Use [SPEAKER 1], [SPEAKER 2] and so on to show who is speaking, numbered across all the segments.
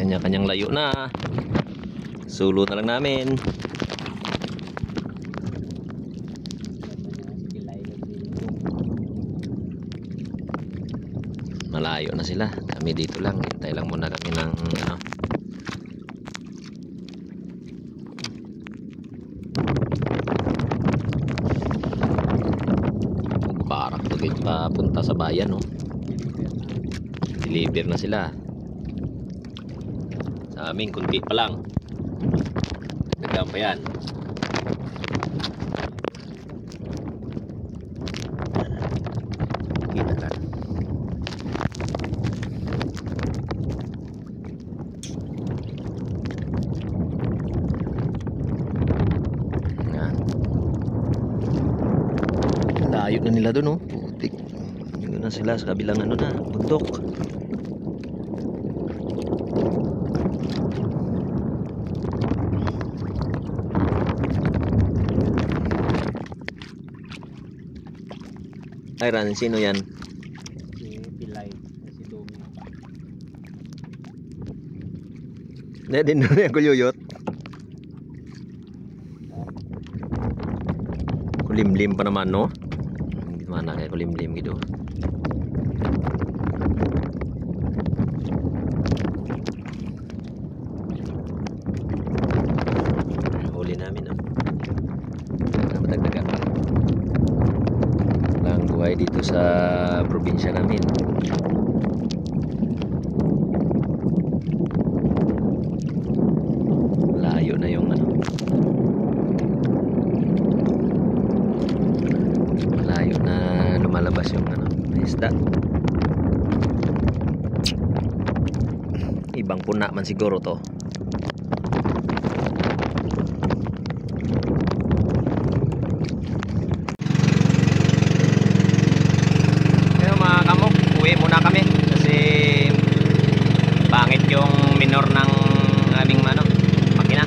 [SPEAKER 1] Kanya-kanyang layo na. Sulo na lang namin. Malayo na sila. Kami dito lang. Hintay lang muna kami ng ano. Barak to gate papunta sa bayan, no. Deliver na sila. Sa amin kunti pa lang. Nagdaan pa yan. Kita ka. Yan. Layo na nila doon, oh. Putik. Yun na sila sa kabilang ano na, bundok. Ay, Ran, sino yan?
[SPEAKER 2] Si Pilay, si Domi.
[SPEAKER 1] Hindi, din doon yung kuluyot. Kulimlim pa naman, no? Hindi mana kayak kulimlim gitu. Huli namin, no? Matagdagan pa. Lang buhay dito sa probinsya namin. Layo na yung ano. Layo na lumalabas yung ano, isda. Ibang puna man siguro to. Kaya mga kamok, uwi muna kami kasi pangit yung minor ng aming ano, makina.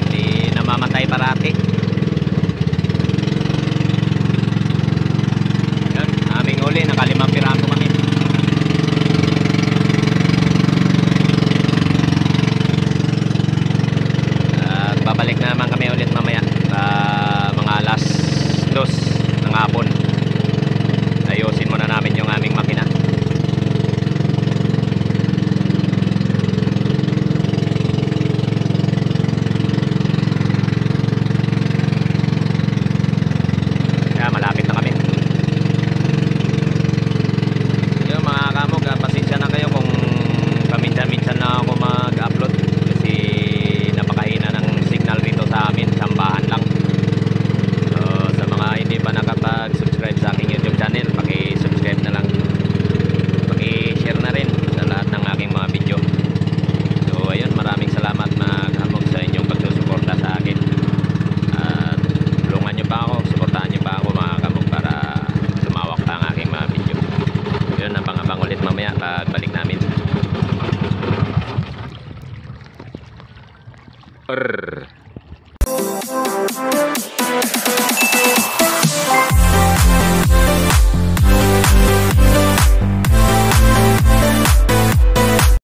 [SPEAKER 1] Hindi namamatay parati. Uli, naka-5 piraso kami. At babalik naman kami ulit mamaya mga alas 2 ng hapon. Ayusin muna namin yung aming makina. Kaya malapit na kami. Pasensya na kayo kung paminsan-minsan na ako mag-upload kasi napakahina ng signal dito sa amin, sambahan lang. So sa mga hindi pa nakapag-subscribe sa aking YouTube channel, paki-subscribe na lang, paki-share na rin sa lahat ng aking mga video. So ayun, maraming salamat mga kamog sa inyong pagsusuporta sa akin. At tulungan nyo pa ako, suportahan nyo pa ako mga kamog para lumawak pa ang aking mga video. Yun, abang-abang ulit mamaya pagbalik namin. Urr.